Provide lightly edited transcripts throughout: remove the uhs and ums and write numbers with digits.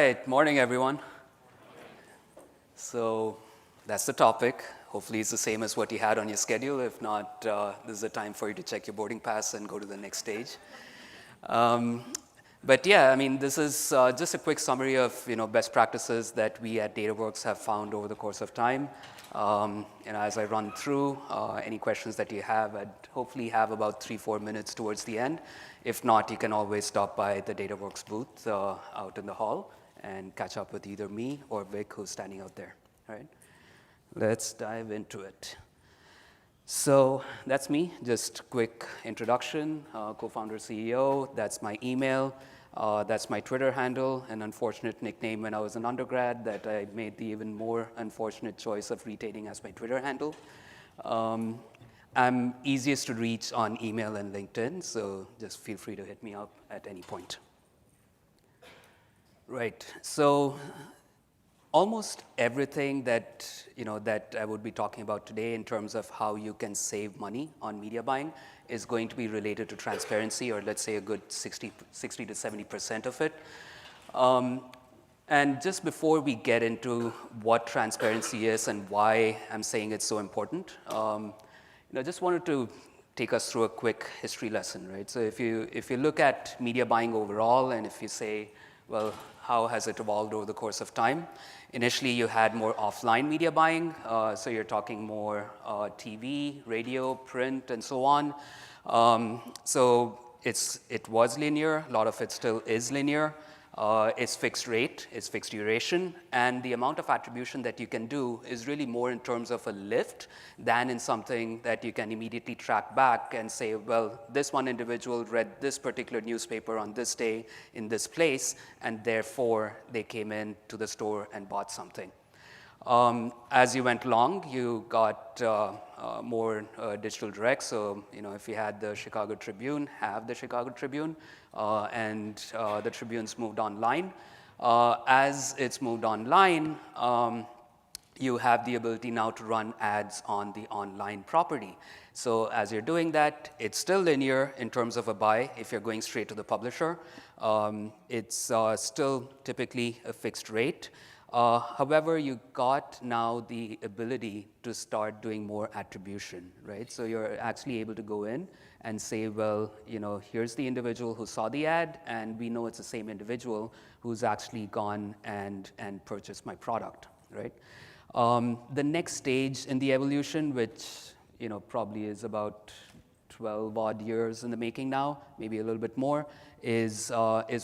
right, morning everyone. So that's the topic. Hopefully it's the same as what you had on your schedule. If not, this is the time for you to check your boarding pass and go to the next stage. But yeah, I mean, this is just a quick summary of best practices that we at Dataworks have found over the course of time. As I run through any questions that you have, I'd hopefully have about 3-4 minutes towards the end. If not, you can always stop by the Dataworks booth out in the hall and catch up with either me or Vic, who's standing out there. All right, let's dive into it. So that's me, just quick introduction, co-founder, CEO. That's my email. That's my Twitter handle, an unfortunate nickname when I was an undergrad that I made the even more unfortunate choice of retaining as my Twitter handle. I'm easiest to reach on email and LinkedIn, so just feel free to hit me up at any point. Right, so almost everything that that I would be talking about today in terms of how you can save money on media buying is going to be related to transparency, or let's say a good 60 to 70% of it. And just before we get into what transparency is and why I'm saying it's so important, I just wanted to take us through a quick history lesson, right? So if you look at media buying overall, and if you say, well, how has it evolved over the course of time? Initially, you had more offline media buying, so you're talking more TV, radio, print, and so on. So it was linear. A lot of it still is linear. It's fixed rate, it's fixed duration, and the amount of attribution that you can do is really more in terms of a lift than in something that you can immediately track back and say, well, this one individual read this particular newspaper on this day in this place, and therefore they came in to the store and bought something. As you went along, you got more digital direct. So, if you had the Chicago Tribune, have the Chicago Tribune, and the Tribunes moved online. As it's moved online, you have the ability now to run ads on the online property. So as you're doing that, it's still linear in terms of a buy if you're going straight to the publisher. It's still typically a fixed rate. However, you got now the ability to start doing more attribution, right? So you're actually able to go in and say, well, here's the individual who saw the ad, and we know it's the same individual who's actually gone and purchased my product, right? The next stage in the evolution, which probably is about 12 odd years in the making now, maybe a little bit more, is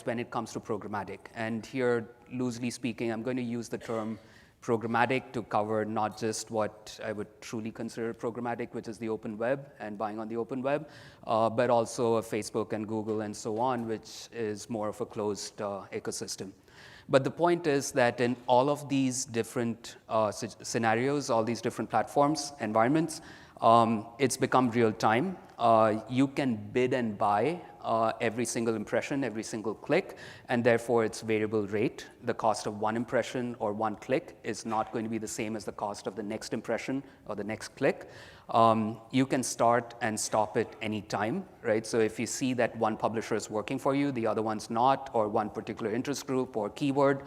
when it comes to programmatic. And here, loosely speaking, I'm going to use the term programmatic to cover not just what I would truly consider programmatic, which is the open web and buying on the open web, but also Facebook and Google and so on, which is more of a closed ecosystem. But the point is that in all of these different scenarios, all these different platforms, environments, it's become real time. You can bid and buy every single impression, every single click, and therefore it's variable rate. The cost of one impression or one click is not going to be the same as the cost of the next impression or the next click. You can start and stop it anytime, right? So if you see that one publisher is working for you, the other one's not, or one particular interest group or keyword,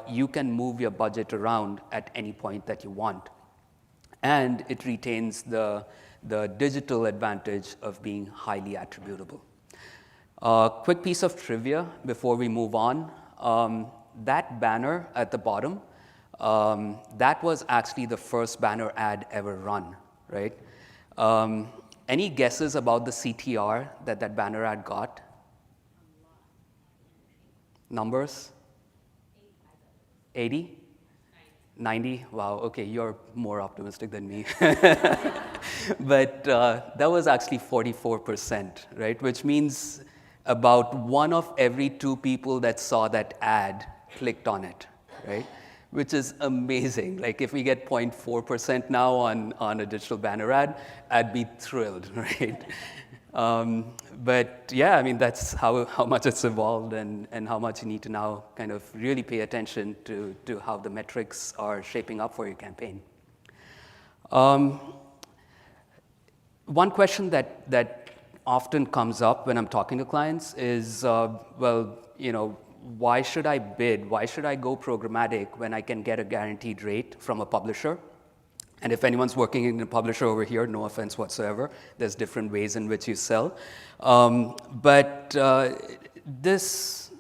you can move your budget around at any point that you want. And it retains the digital advantage of being highly attributable. Quick piece of trivia before we move on. That banner at the bottom, that was actually the first banner ad ever run, right? Any guesses about the CTR that banner ad got? Numbers? 80? 90? Wow, okay, you're more optimistic than me. But that was actually 44%, right? Which means about 1 of every 2 people that saw that ad clicked on it, right? Which is amazing. Like if we get 0.4% now on a digital banner ad, I'd be thrilled, right? But yeah, I mean, that's how much it's evolved and how much you need to now kind of really pay attention to how the metrics are shaping up for your campaign. One question that often comes up when I'm talking to clients is, well, why should I bid? Why should I go programmatic when I can get a guaranteed rate from a publisher? And if anyone's working in a publisher over here, no offense whatsoever, there's different ways in which you sell. But this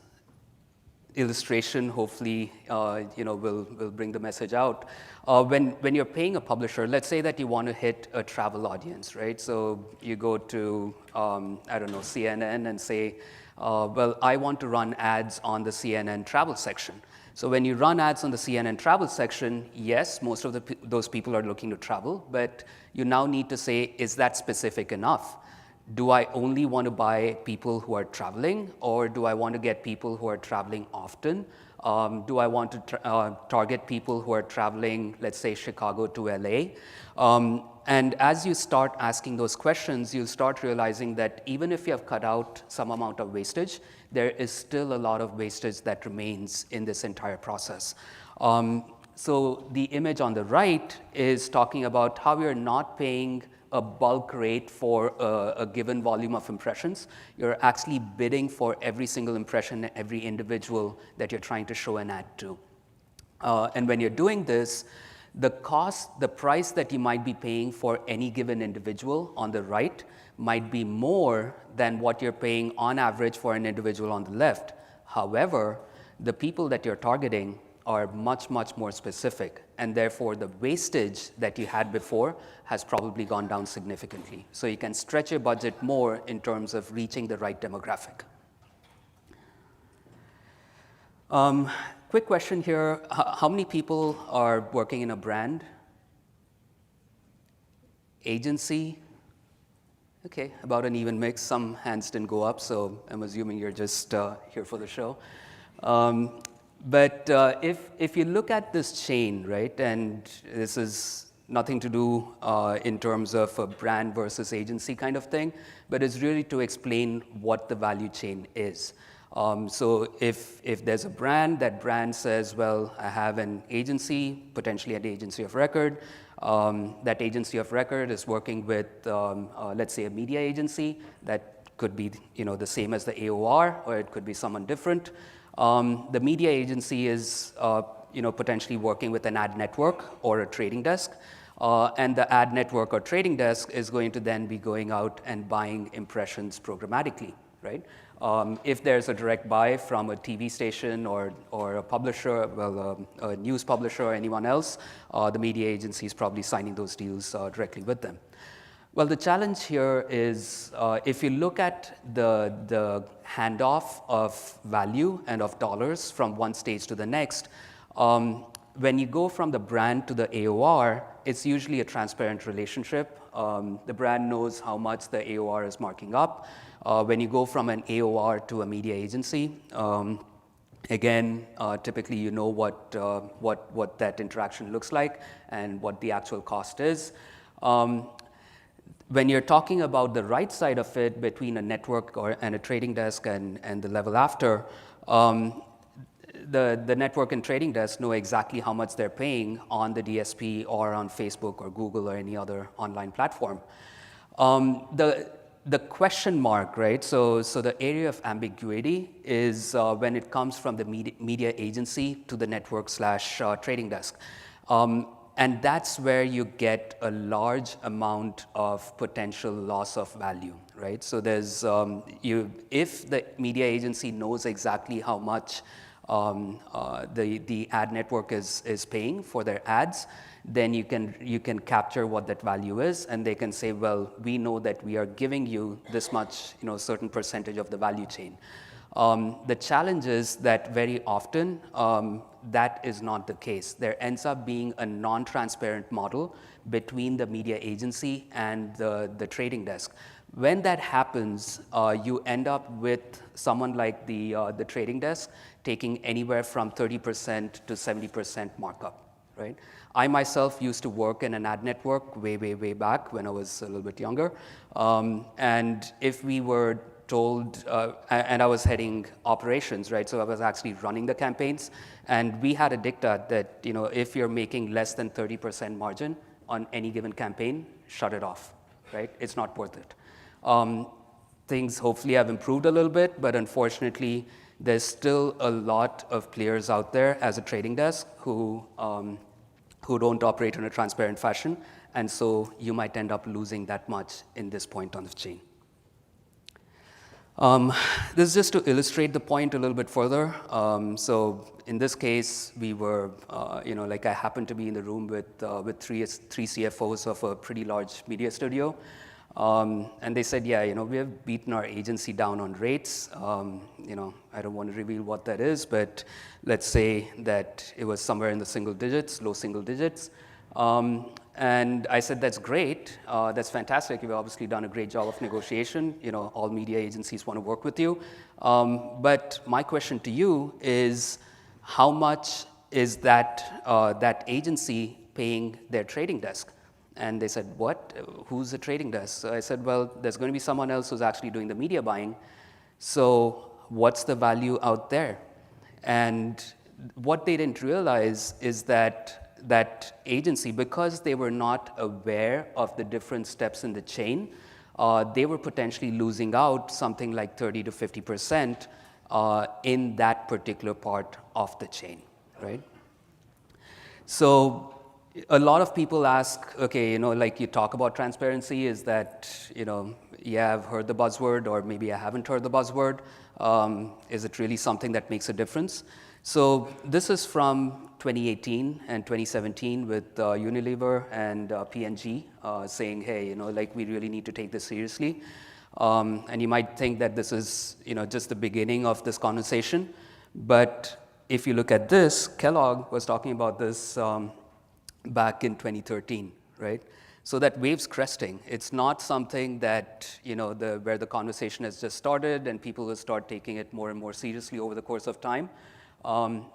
illustration hopefully will bring the message out. When you're paying a publisher, let's say that you want to hit a travel audience, right? So you go to, I don't know, CNN and say, well, I want to run ads on the CNN travel section. So when you run ads on the CNN travel section, yes, most of those people are looking to travel, but you now need to say, is that specific enough? Do I only want to buy people who are traveling, or do I want to get people who are traveling often? Do I want to target people who are traveling, let's say, Chicago to LA? And as you start asking those questions, you'll start realizing that even if you have cut out some amount of wastage, there is still a lot of wastage that remains in this entire process. So the image on the right is talking about how you're not paying a bulk rate for a given volume of impressions. You're actually bidding for every single impression, every individual that you're trying to show an ad to. And when you're doing this, the price that you might be paying for any given individual on the right might be more than what you're paying on average for an individual on the left. However, the people that you're targeting are much, much more specific, and therefore the wastage that you had before has probably gone down significantly. So you can stretch your budget more in terms of reaching the right demographic. Quick question here, how many people are working in a brand? Agency? Okay, about an even mix. Some hands didn't go up, so I'm assuming you're just here for the show. But if you look at this chain, right, and this is nothing to do in terms of a brand versus agency kind of thing, but it's really to explain what the value chain is. So if there's a brand, that brand says, well, I have an agency, potentially an agency of record. That agency of record is working with, let's say, a media agency that could be the same as the AOR, or it could be someone different. The media agency is potentially working with an ad network or a trading desk. And the ad network or trading desk is going to then be going out and buying impressions programmatically, right? If there's a direct buy from a TV station or a publisher, well, a news publisher or anyone else, the media agency is probably signing those deals directly with them. Well, the challenge here is if you look at the handoff of value and of dollars from one stage to the next, when you go from the brand to the AOR, it's usually a transparent relationship. The brand knows how much the AOR is marking up. When you go from an AOR to a media agency, again, typically you know what that interaction looks like and what the actual cost is. When you're talking about the right side of it, between a network and a trading desk and the level after, the network and trading desk know exactly how much they're paying on the DSP or on Facebook or Google or any other online platform. The question mark, right? So the area of ambiguity is when it comes from the media agency to the network / trading desk. And that's where you get a large amount of potential loss of value, right? So there's, if the media agency knows exactly how much the ad network is paying for their ads, then you can capture what that value is, and they can say, well, we know that we are giving you this much, certain percentage of the value chain. The challenge is that very often that is not the case. There ends up being a non-transparent model between the media agency and the trading desk. When that happens, you end up with someone like the trading desk taking anywhere from 30% to 70% markup, right? I myself used to work in an ad network way back when I was a little bit younger. And if we were told, and I was heading operations, right? So I was actually running the campaigns, and we had a diktat that, if you're making less than 30% margin on any given campaign, shut it off, right? It's not worth it. Things hopefully have improved a little bit, but unfortunately, there's still a lot of players out there as a trading desk who don't operate in a transparent fashion, and so you might end up losing that much in this point on the chain. This is just to illustrate the point a little bit further. So in this case, we were, like I happened to be in the room with three CFOs of a pretty large media studio. And they said, yeah, we have beaten our agency down on rates. I don't want to reveal what that is, but let's say that it was somewhere in the single digits, low single digits. And I said, that's great. That's fantastic. You've obviously done a great job of negotiation. All media agencies want to work with you. But my question to you is, how much is that agency paying their trading desk? And they said, what? Who's the trading desk? So I said, well, there's going to be someone else who's actually doing the media buying. So what's the value out there? And what they didn't realize is that agency, because they were not aware of the different steps in the chain, they were potentially losing out something like 30 to 50% in that particular part of the chain, right? So a lot of people ask, okay, like you talk about transparency, is that, yeah, I've heard the buzzword, or maybe I haven't heard the buzzword. Is it really something that makes a difference? So this is from 2018 and 2017 with Unilever and P&G saying, hey, like we really need to take this seriously. And you might think that this is, just the beginning of this conversation. But if you look at this, Kellogg was talking about this back in 2013, right? So that wave's cresting. It's not something that, where the conversation has just started and people will start taking it more and more seriously over the course of time.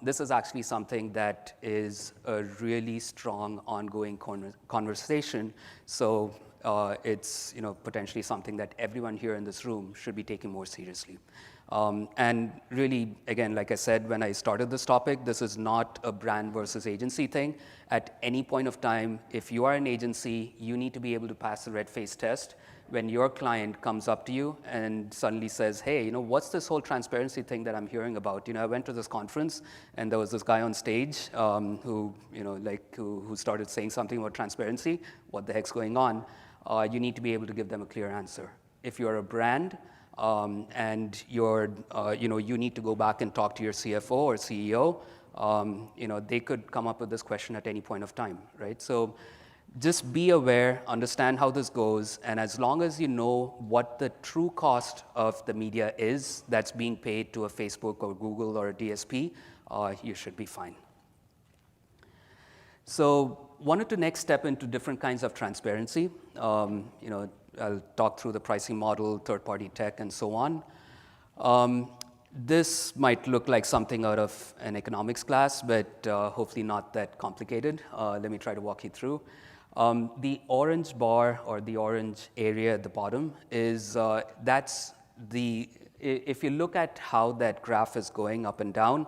This is actually something that is a really strong ongoing conversation. So it's potentially something that everyone here in this room should be taking more seriously. And really, again, like I said, when I started this topic, this is not a brand versus agency thing. At any point of time, if you are an agency, you need to be able to pass the red face test when your client comes up to you and suddenly says, hey, what's this whole transparency thing that I'm hearing about? I went to this conference and there was this guy on stage who started saying something about transparency. What the heck's going on? You need to be able to give them a clear answer. If you're a brand, and you need to go back and talk to your CFO or CEO, they could come up with this question at any point of time, right? So just be aware, understand how this goes, and as long as you know what the true cost of the media is that's being paid to a Facebook or Google or a DSP, you should be fine. So wanted to next step into different kinds of transparency. I'll talk through the pricing model, third-party tech, and so on. This might look like something out of an economics class, but hopefully not that complicated. Let me try to walk you through. The orange bar or the orange area at the bottom is, if you look at how that graph is going up and down,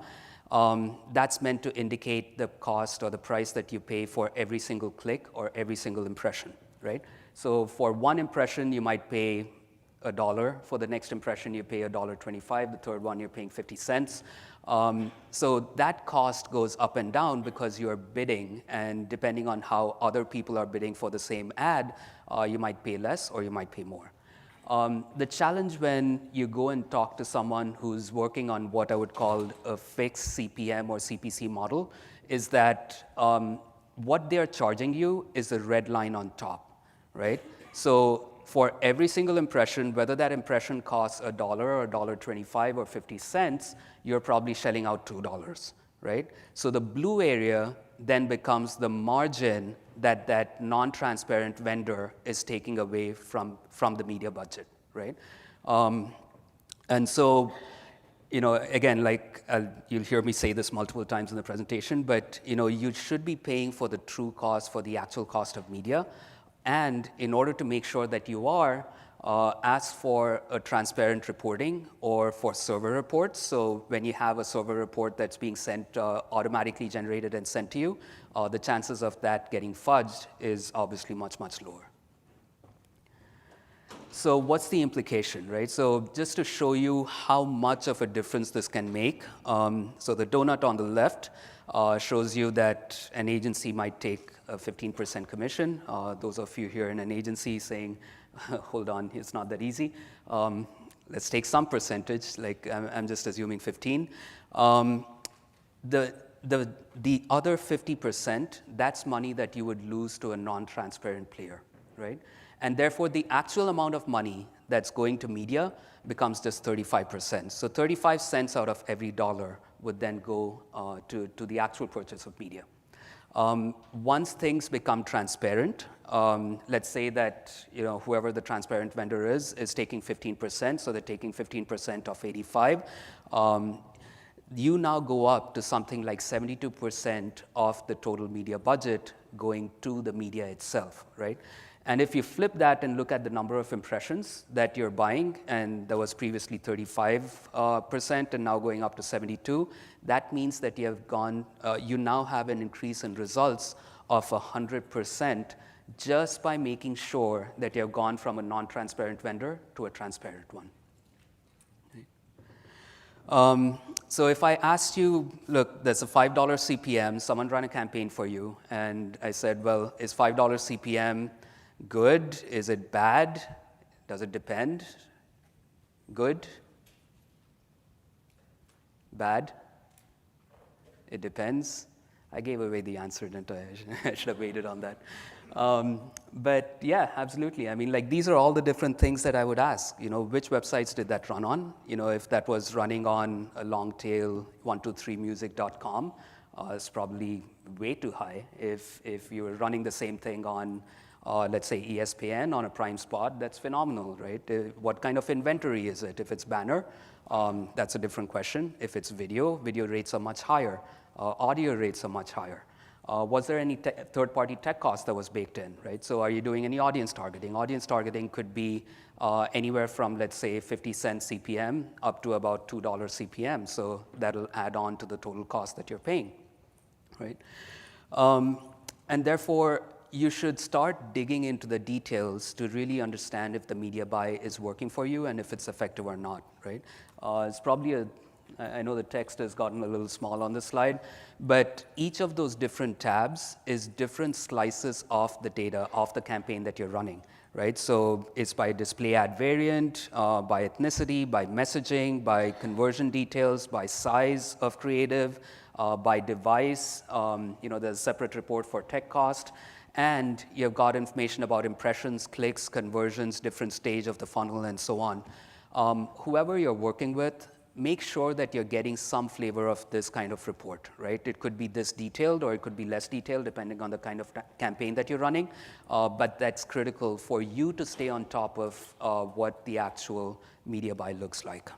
that's meant to indicate the cost or the price that you pay for every single click or every single impression, right? So for one impression, you might pay $1. For the next impression, you pay $1.25. The third one, you're paying 50 cents. So that cost goes up and down because you're bidding, and depending on how other people are bidding for the same ad, you might pay less or you might pay more. The challenge when you go and talk to someone who's working on what I would call a fixed CPM or CPC model is that what they're charging you is the red line on top, right? So for every single impression, whether that impression costs $1 or $1.25 or 50 cents, you're probably shelling out $2, right? So the blue area then becomes the margin that non-transparent vendor is taking away from the media budget, right? And so, again, you'll hear me say this multiple times in the presentation, but you should be paying for the true cost, for the actual cost of media. And in order to make sure that you are, ask for a transparent reporting or for server reports. So when you have a server report that's being sent, automatically generated and sent to you, the chances of that getting fudged is obviously much, much lower. So what's the implication, right? So just to show you how much of a difference this can make, so the donut on the left shows you that an agency might take a 15% commission. Those of you here in an agency saying, hold on, it's not that easy. Let's take some percentage, like I'm just assuming 15. The other 50%, that's money that you would lose to a non-transparent player, right? And therefore, the actual amount of money that's going to media becomes just 35%. So 35 cents out of every dollar would then go to the actual purchase of media. Once things become transparent, let's say that whoever the transparent vendor is taking 15%, so they're taking 15% of 85. You now go up to something like 72% of the total media budget going to the media itself, right? And if you flip that and look at the number of impressions that you're buying, and that was previously 35% and now going up to 72, that means that you now have an increase in results of 100% just by making sure that you've gone from a non-transparent vendor to a transparent one. So if I asked you, look, there's a $5 CPM, someone ran a campaign for you, and I said, well, is $5 CPM good? Is it bad? Does it depend? Good? Bad? It depends. I gave away the answer, didn't I? I should have waited on that. But yeah, absolutely. I mean, like these are all the different things that I would ask. Which websites did that run on? If that was running on a long tail 123music.com, it's probably way too high. If you were running the same thing on let's say ESPN on a prime spot, that's phenomenal, right? What kind of inventory is it? If it's banner, that's a different question. If it's video rates are much higher. Audio rates are much higher. Was there any third-party tech cost that was baked in, right? So are you doing any audience targeting? Audience targeting could be anywhere from, let's say, 50 cents CPM up to about $2 CPM. So that'll add on to the total cost that you're paying, right? And therefore, you should start digging into the details to really understand if the media buy is working for you and if it's effective or not, right? It's probably I know the text has gotten a little small on this slide, but each of those different tabs is different slices of the data of the campaign that you're running, right? So it's by display ad variant, by ethnicity, by messaging, by conversion details, by size of creative, by device. There's a separate report for tech cost. And you've got information about impressions, clicks, conversions, different stage of the funnel, and so on. Whoever you're working with, make sure that you're getting some flavor of this kind of report, right? It could be this detailed or it could be less detailed depending on the kind of campaign that you're running. But that's critical for you to stay on top of what the actual media buy looks like.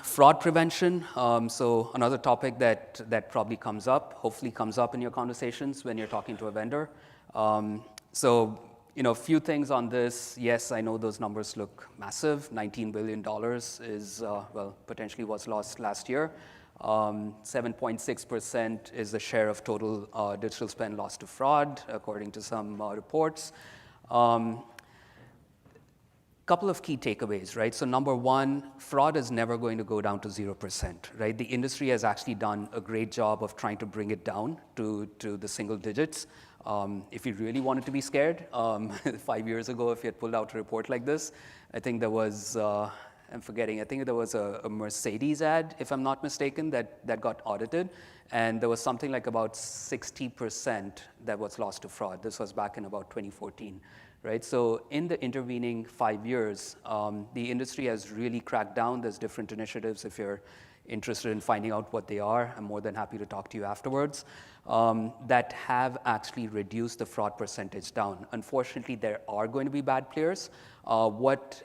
Fraud prevention, so another topic that probably hopefully comes up in your conversations when you're talking to a vendor. A few things on this. Yes, I know those numbers look massive. $19 billion is, potentially was lost last year. 7.6% is the share of total digital spend lost to fraud, according to some reports. Couple of key takeaways, right? So number one, fraud is never going to go down to 0%, right? The industry has actually done a great job of trying to bring it down to the single digits. If you really wanted to be scared, 5 years ago, if you had pulled out a report like this, I think there was, I'm forgetting, I think there was a Mercedes ad, if I'm not mistaken, that got audited. And there was something like about 60% that was lost to fraud. This was back in about 2014. Right? So in the intervening 5 years, the industry has really cracked down. There's different initiatives. If you're interested in finding out what they are, I'm more than happy to talk to you afterwards, that have actually reduced the fraud percentage down. Unfortunately, there are going to be bad players. What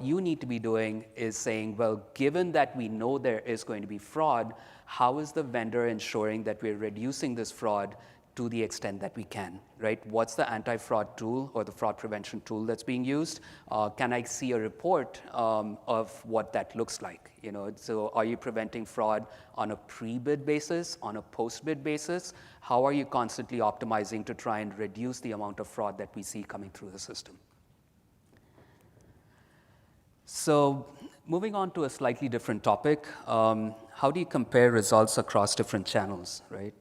you need to be doing is saying, well, given that we know there is going to be fraud, how is the vendor ensuring that we're reducing this fraud to the extent that we can, right? What's the anti-fraud tool or the fraud prevention tool that's being used? Can I see a report of what that looks like? So are you preventing fraud on a pre-bid basis, on a post-bid basis? How are you constantly optimizing to try and reduce the amount of fraud that we see coming through the system? So moving on to a slightly different topic, how do you compare results across different channels, right?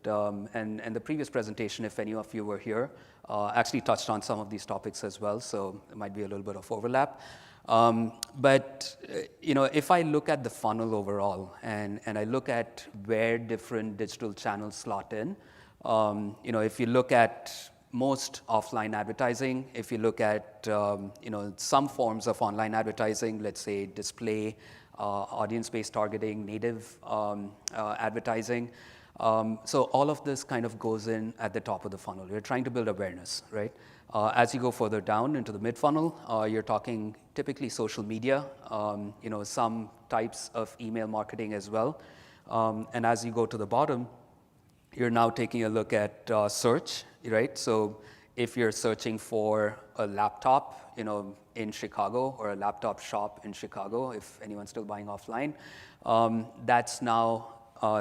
And the previous presentation, if any of you were here, actually touched on some of these topics as well, so there might be a little bit of overlap. But if I look at the funnel overall and I look at where different digital channels slot in, if you look at most offline advertising, if you look at some forms of online advertising, let's say display, audience-based targeting, native advertising. So all of this kind of goes in at the top of the funnel. You're trying to build awareness, right? As you go further down into the mid-funnel, you're talking typically social media, some types of email marketing as well. And as you go to the bottom, you're now taking a look at search, right? So if you're searching for a laptop, in Chicago, or a laptop shop in Chicago, if anyone's still buying offline, that's now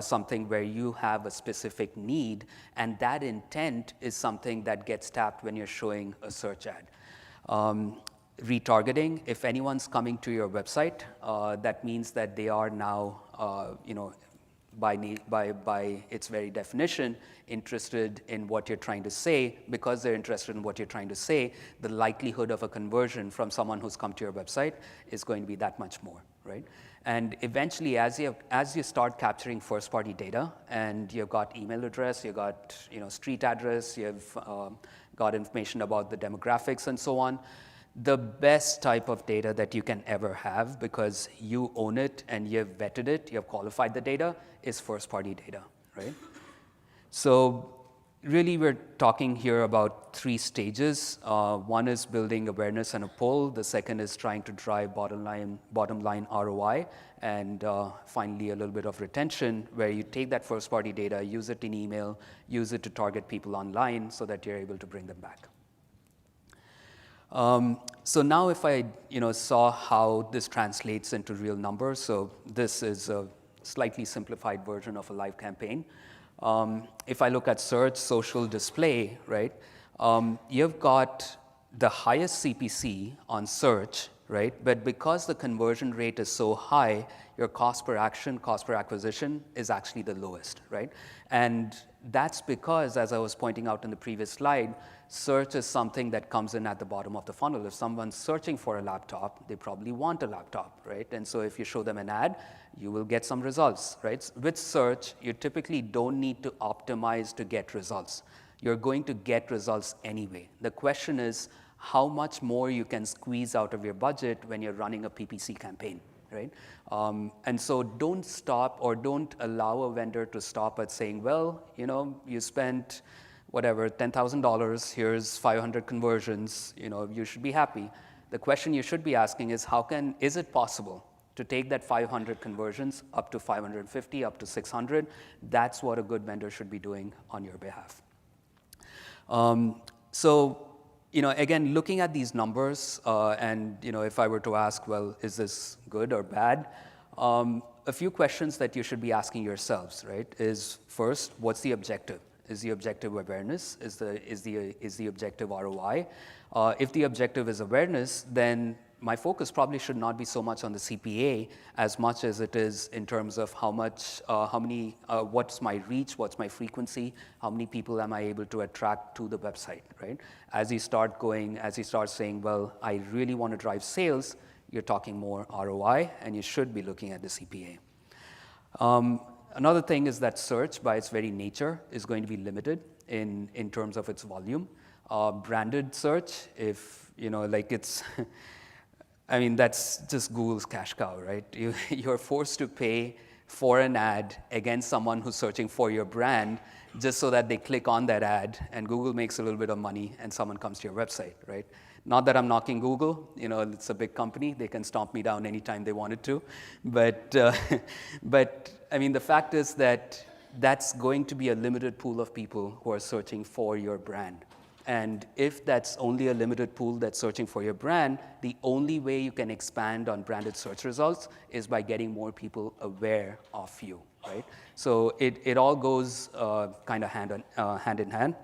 something where you have a specific need, and that intent is something that gets tapped when you're showing a search ad. Retargeting, if anyone's coming to your website, that means that they are now, by its very definition, interested in what you're trying to say. Because they're interested in what you're trying to say, the likelihood of a conversion from someone who's come to your website is going to be that much more, right? And eventually, as you start capturing first-party data, and you've got email address, you've got street address, you've got information about the demographics and so on, the best type of data that you can ever have, because you own it and you've vetted it, you've qualified the data, is first-party data, right? So really, we're talking here about 3 stages. One is building awareness and a pull. The second is trying to drive bottom line ROI. And finally, a little bit of retention, where you take that first-party data, use it in email, use it to target people online so that you're able to bring them back. So now if I saw how this translates into real numbers, so this is a slightly simplified version of a live campaign. If I look at search, social, display, right, you've got the highest CPC on search, right? But because the conversion rate is so high, your cost per action, cost per acquisition is actually the lowest, right? And that's because, as I was pointing out in the previous slide, search is something that comes in at the bottom of the funnel. If someone's searching for a laptop, they probably want a laptop, right? And so if you show them an ad, you will get some results, right? With search, you typically don't need to optimize to get results. You're going to get results anyway. The question is how much more you can squeeze out of your budget when you're running a PPC campaign, right? And so don't stop, or don't allow a vendor to stop at saying, well, you spent whatever, $10,000, here's 500 conversions, you should be happy. The question you should be asking is, is it possible to take that 500 conversions up to 550, up to 600? That's what a good vendor should be doing on your behalf. So, again, looking at these numbers, and if I were to ask, well, is this good or bad? A few questions that you should be asking yourselves, right, is first, what's the objective? Is the objective awareness? Is the objective ROI? If the objective is awareness, then my focus probably should not be so much on the CPA as much as it is in terms of what's my reach, what's my frequency, how many people am I able to attract to the website, right? As you start saying, well, I really want to drive sales, you're talking more ROI, and you should be looking at the CPA. Another thing is that search, by its very nature, is going to be limited in terms of its volume. Branded search, if, it's, that's just Google's cash cow, right? You're forced to pay for an ad against someone who's searching for your brand just so that they click on that ad, and Google makes a little bit of money and someone comes to your website, right? Not that I'm knocking Google, it's a big company. They can stomp me down anytime they wanted to. But the fact is that that's going to be a limited pool of people who are searching for your brand. And if that's only a limited pool that's searching for your brand, the only way you can expand on branded search results is by getting more people aware of you, right? So it all goes kind of hand in hand.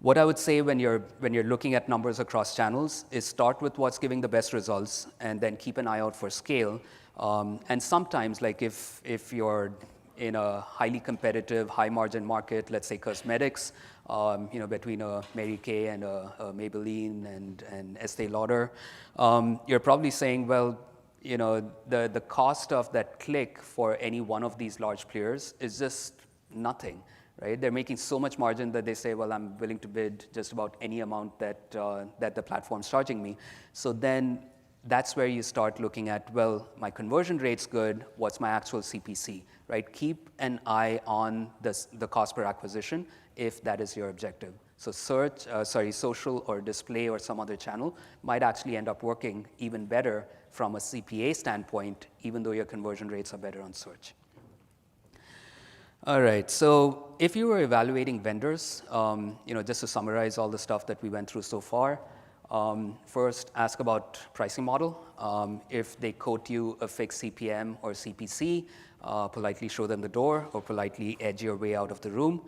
What I would say when you're looking at numbers across channels is start with what's giving the best results and then keep an eye out for scale. And sometimes, like if you're in a highly competitive, high margin market, let's say cosmetics, between a Mary Kay and a Maybelline and Estee Lauder, you're probably saying, well, the cost of that click for any one of these large players is just nothing, right? They're making so much margin that they say, well, I'm willing to bid just about any amount that the platform's charging me. So then that's where you start looking at, well, my conversion rate's good, what's my actual CPC, right? Keep an eye on the cost per acquisition if that is your objective. So social or display or some other channel might actually end up working even better from a CPA standpoint, even though your conversion rates are better on search. All right, so if you were evaluating vendors, just to summarize all the stuff that we went through so far, first, ask about pricing model. If they quote you a fixed CPM or CPC, politely show them the door or politely edge your way out of the room.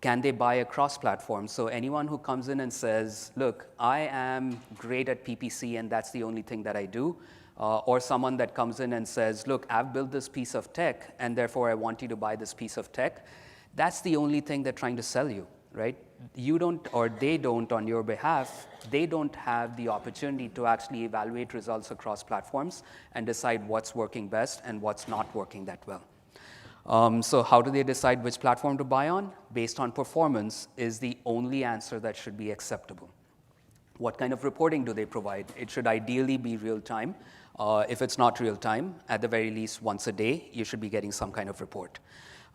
Can they buy across platforms? So anyone who comes in and says, look, I am great at PPC and that's the only thing that I do, or someone that comes in and says, look, I've built this piece of tech and therefore I want you to buy this piece of tech, that's the only thing they're trying to sell you, right? You don't, or they don't on your behalf, they don't have the opportunity to actually evaluate results across platforms and decide what's working best and what's not working that well. So how do they decide which platform to buy on? Based on performance is the only answer that should be acceptable. What kind of reporting do they provide? It should ideally be real time. If it's not real time, at the very least once a day, you should be getting some kind of report.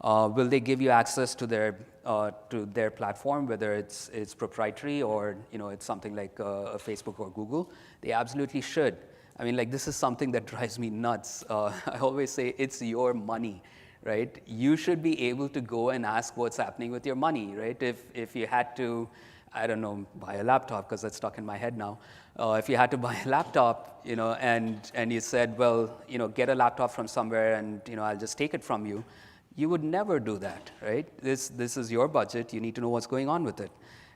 Will they give you access to their platform, whether it's proprietary or it's something like a Facebook or Google? They absolutely should. I mean, like, this is something that drives me nuts. I always say it's your money, right? You should be able to go and ask what's happening with your money, right? If you had to, I don't know, buy a laptop, because that's stuck in my head now. If you had to buy a laptop, and you said, well, get a laptop from somewhere and, I'll just take it from you, you would never do that, right? This is your budget. You need to know what's going on with it.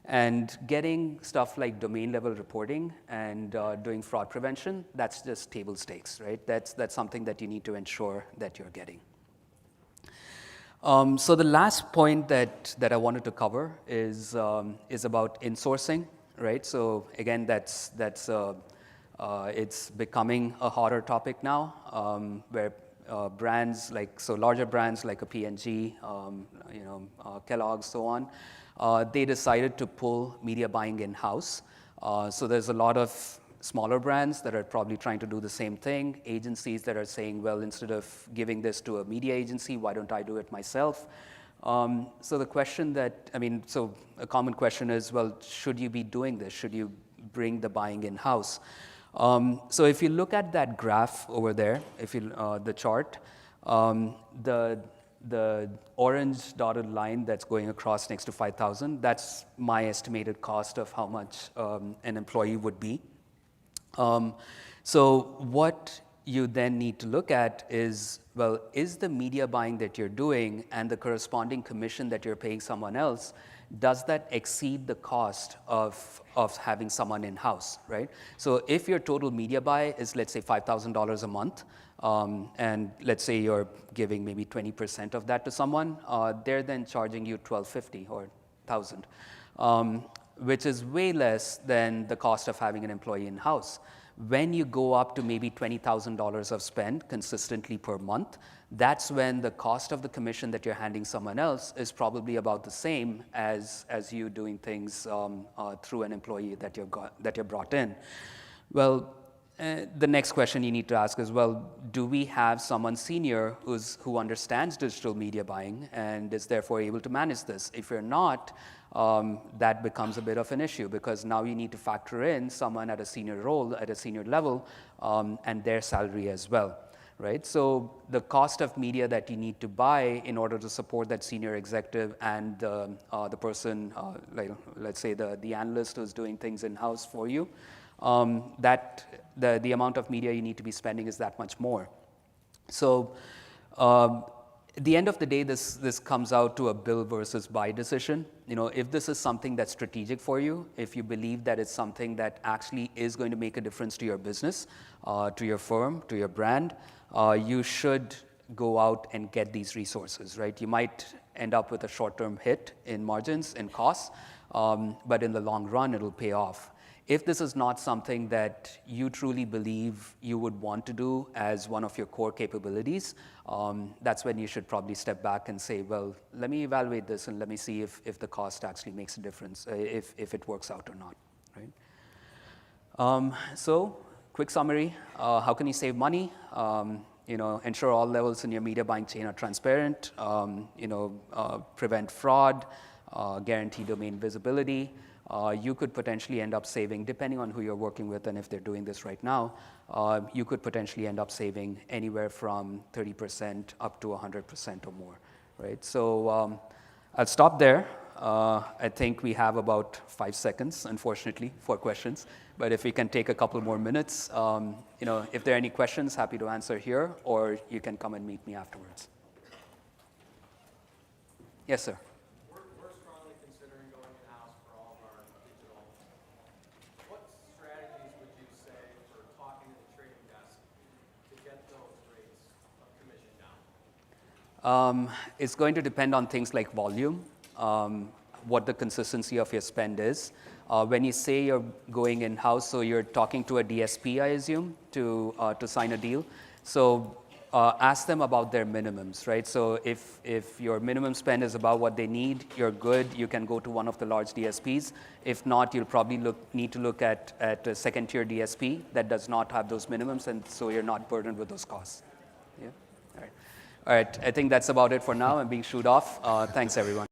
And getting stuff like domain level reporting and doing fraud prevention, that's just table stakes, right? That's something that you need to ensure that you're getting. So the last point that I wanted to cover is about insourcing, right? So again, it's becoming a hotter topic now, where brands larger brands like a P&G, Kellogg's, so on, they decided to pull media buying in-house. So there's a lot of smaller brands that are probably trying to do the same thing, agencies that are saying, well, instead of giving this to a media agency, why don't I do it myself? So the question a common question is, well, should you be doing this? Should you bring the buying in-house? So if you look at that graph over there, the chart, the orange dotted line that's going across next to 5,000, that's my estimated cost of how much an employee would be. So what you then need to look at is, well, is the media buying that you're doing and the corresponding commission that you're paying someone else, does that exceed the cost of having someone in-house, right? So if your total media buy is, let's say, $5,000 a month, and let's say you're giving maybe 20% of that to someone, they're then charging you $1,250 or $1,000, which is way less than the cost of having an employee in-house. When you go up to maybe $20,000 of spend consistently per month, that's when the cost of the commission that you're handing someone else is probably about the same as you doing things through an employee that you're brought in. Well, the next question you need to ask is, well, do we have someone senior who understands digital media buying and is therefore able to manage this? If you're not, that becomes a bit of an issue, because now you need to factor in someone at a senior role, at a senior level, and their salary as well. right? So the cost of media that you need to buy in order to support that senior executive and the person, like, let's say the analyst who's doing things in-house for you, that the amount of media you need to be spending is that much more. So at the end of the day, this comes out to a build versus buy decision. If this is something that's strategic for you, if you believe that it's something that actually is going to make a difference to your business, to your firm, to your brand, you should go out and get these resources, right? You might end up with a short-term hit in margins and costs, but in the long run, it'll pay off. If this is not something that you truly believe you would want to do as one of your core capabilities, that's when you should probably step back and say, well, let me evaluate this and let me see if the cost actually makes a difference, if it works out or not, right? So quick summary, how can you save money? Ensure all levels in your media buying chain are transparent, prevent fraud, guarantee domain visibility. You could potentially end up saving, depending on who you're working with and if they're doing this right now, you could potentially end up saving anywhere from 30% up to 100% or more, right? So I'll stop there. I think we have about 5 seconds, unfortunately, for questions. But if we can take a couple more minutes, if there are any questions, happy to answer here, or you can come and meet me afterwards. Yes, sir. We're strongly considering going in-house for all of our digital. What strategies would you say for talking to the trading desk to get those rates of commission down? It's going to depend on things like volume, what the consistency of your spend is. When you say you're going in-house, so you're talking to a DSP, I assume, to sign a deal. So ask them about their minimums, right? So if your minimum spend is about what they need, you're good, you can go to one of the large DSPs. If not, you'll probably need to look at a second-tier DSP that does not have those minimums, and so you're not burdened with those costs. Yeah? All right, I think that's about it for now. I'm being shooed off. Thanks, everyone.